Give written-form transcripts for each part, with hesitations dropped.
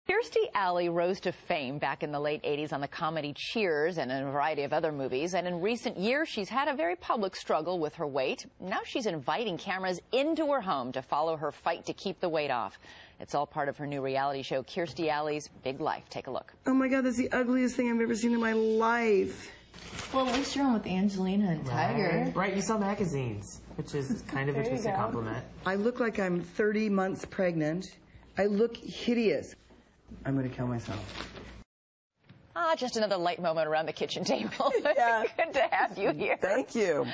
Kirstie Alley rose to fame back in the late 80s on the comedy Cheers and in a variety of other movies. And in recent years, she's had a very public struggle with her weight. Now she's inviting cameras into her home to follow her fight to keep the weight off. It's all part of her new reality show, Kirstie Alley's Big Life. Take a look. Oh my God, that's the ugliest thing I've ever seen in my life. Well, at least you're on with Angelina and Tiger. Right, you sell magazines, which is kind of a twisted compliment. I look like I'm 30 months pregnant. I look hideous. I'm going to kill myself. Just another light moment around the kitchen table. Yeah. Good to have you here. Thank you.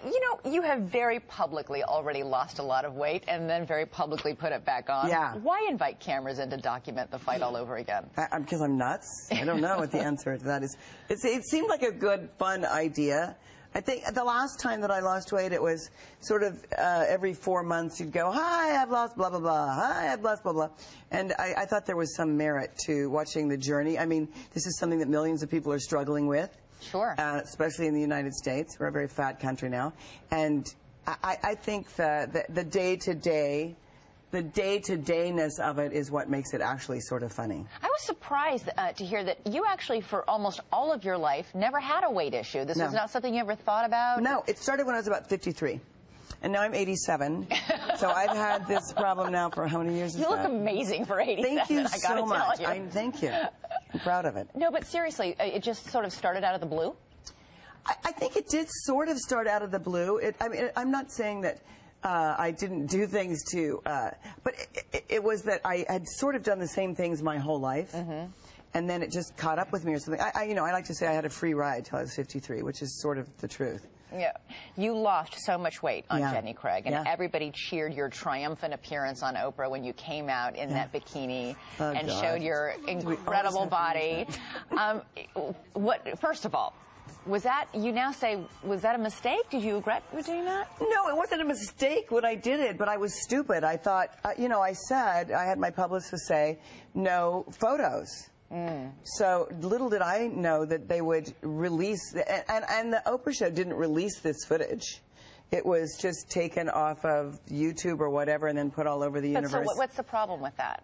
You know, you have very publicly already lost a lot of weight and then very publicly put it back on. Yeah. Why invite cameras in to document the fight all over again? Because I'm nuts. I don't know what the answer to that is. It seemed like a good, fun idea. I think the last time that I lost weight, it was sort of every 4 months you'd go, hi, I've lost blah, blah, blah. Hi, I've lost blah, blah. And I thought there was some merit to watching the journey. I mean, this is something that millions of people are struggling with. Sure. Especially in the United States. We're a very fat country now. And I think the day-to-day, the day-to-dayness of it is what makes it actually sort of funny. I was surprised to hear that you actually, for almost all of your life, never had a weight issue. This was not something you ever thought about? No, it started when I was about 53. And now I'm 87. So I've had this problem now for how many years? You look amazing for 87. Thank you I gotta so much. tell you. Thank you. I'm proud of it. No, but seriously, it just sort of started out of the blue? I think it did sort of start out of the blue. I mean, I'm not saying that I didn't do things to, but it was that I had sort of done the same things my whole life, and then it just caught up with me or something. You know, I like to say I had a free ride till I was 53, which is sort of the truth. Yeah, you lost so much weight on Jenny Craig, and Yeah. everybody cheered your triumphant appearance on Oprah when you came out in that bikini and God. showed your incredible body. First of all, was that, you now say, was that a mistake? Did you regret doing that? No, it wasn't a mistake when I did it, but I was stupid. I thought, you know, I had my publicist say, no photos. So little did I know that they would release, and the Oprah show didn't release this footage. It was just taken off of YouTube or whatever and then put all over the universe. So what's the problem with that?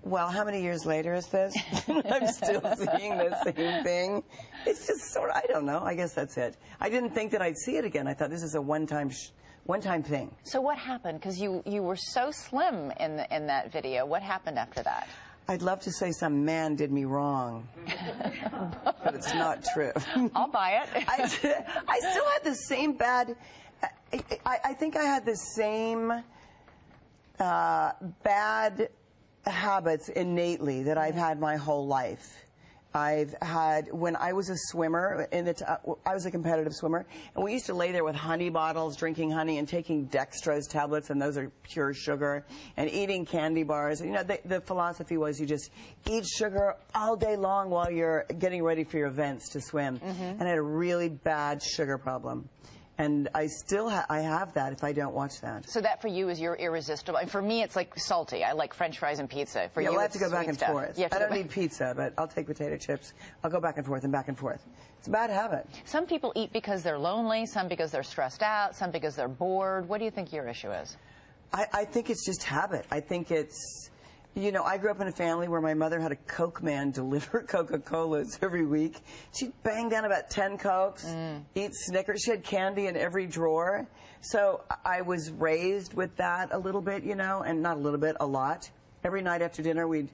Well, how many years later is this? I'm still seeing the same thing. It's just sort of, I don't know. I guess that's it. I didn't think that I'd see it again. I thought this is a one-time thing. So what happened? Because you were so slim in that video. What happened after that? I'd love to say some man did me wrong, but it's not true. I'll buy it. I still had the same bad, I think I had the same bad habits innately that I've had my whole life. I've had, when I was a swimmer, I was a competitive swimmer, and we used to lay there with honey bottles, drinking honey and taking dextrose tablets, and those are pure sugar, and eating candy bars. You know, the philosophy was you just eat sugar all day long while you're getting ready for your events to swim. And I had a really bad sugar problem. And I still I have that if I don't watch that. So that for you is your irresistible. And for me, it's like salty. I like French fries and pizza. For you, I have to go back and forth. I don't need pizza, but I'll take potato chips. I'll go back and forth and back and forth. It's a bad habit. Some people eat because they're lonely, some because they're stressed out, some because they're bored. What do you think your issue is? I think it's just habit. I think it's, you know, I grew up in a family where my mother had a Coke man deliver Coca-Colas every week. She'd bang down about 10 Cokes, eat Snickers. She had candy in every drawer. So I was raised with that a little bit, you know, and not a little bit, a lot. Every night after dinner, we'd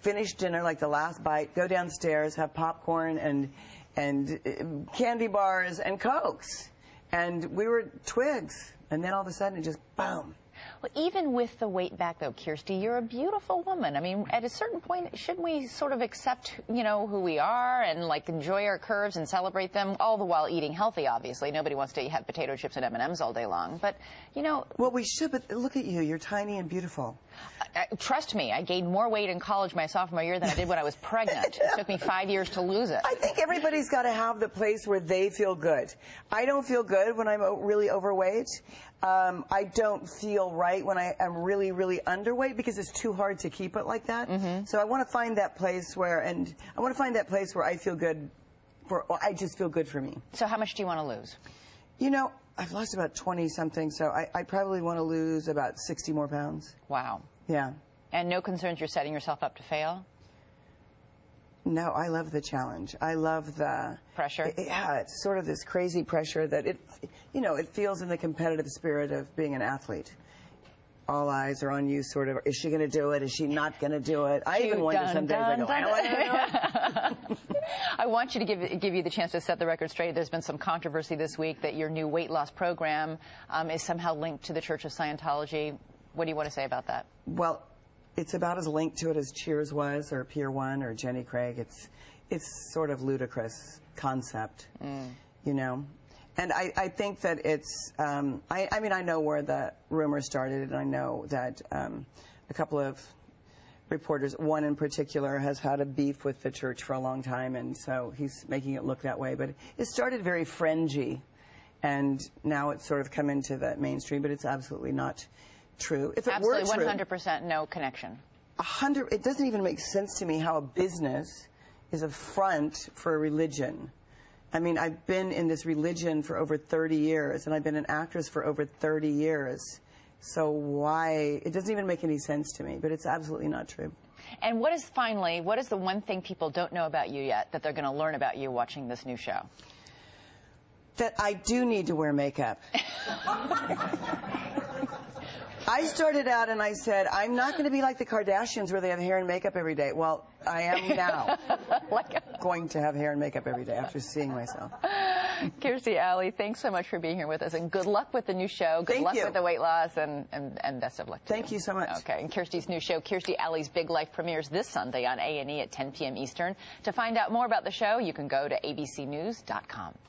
finish dinner, like the last bite, go downstairs, have popcorn and candy bars and Cokes. And we were twigs. And then all of a sudden, it just, boom. Well, even with the weight back, though, Kirstie, you're a beautiful woman. I mean, at a certain point, shouldn't we sort of accept, you know, who we are and, like, enjoy our curves and celebrate them, all the while eating healthy, obviously. Nobody wants to have potato chips and M&Ms all day long. But, you know... Well, we should, but look at you. You're tiny and beautiful. Trust me, I gained more weight in college my sophomore year than I did when I was pregnant. It took me 5 years to lose it. I think everybody's got to have the place where they feel good. I don't feel good when I'm really overweight. I don't feel right when I am really, really underweight because it's too hard to keep it like that. So I want to find that place where, I feel good, I just feel good for me. So how much do you want to lose? You know, I've lost about 20-something, so I probably want to lose about 60 more pounds. Wow. Yeah. And no concerns you're setting yourself up to fail? No, I love the challenge. I love the pressure. Yeah, it's sort of this crazy pressure that it feels in the competitive spirit of being an athlete. All eyes are on you, sort of. Is she going to do it? Is she not going to do it? I even wonder some days, I go, I don't want to do it. I want you to give you the chance to set the record straight. There's been some controversy this week that your new weight loss program is somehow linked to the Church of Scientology. What do you want to say about that? Well, it's about as linked to it as Cheers was, or Pier 1, or Jenny Craig. It's sort of ludicrous concept, you know. And I think that it's, I mean, I know where the rumor started, and I know that a couple of reporters, one in particular, has had a beef with the church for a long time, and so he's making it look that way. But it started very fringy, and now it's sort of come into the mainstream, but it's absolutely not true. If it were true, 100% no connection. It doesn't even make sense to me how a business is a front for a religion. I mean, I've been in this religion for over 30 years, and I've been an actress for over 30 years. So why? It doesn't even make any sense to me, but it's absolutely not true. And what is the one thing people don't know about you yet that they're going to learn about you watching this new show? That I do need to wear makeup. I started out and I said, I'm not going to be like the Kardashians where they have hair and makeup every day. Well, I am now going to have hair and makeup every day after seeing myself. Kirstie Alley, thanks so much for being here with us, and good luck with the new show. Good luck with the weight loss, and best of luck to you. Thank you so much. Okay, and Kirstie's new show, Kirstie Alley's Big Life, premieres this Sunday on A&E at 10 p.m. Eastern. To find out more about the show, you can go to abcnews.com.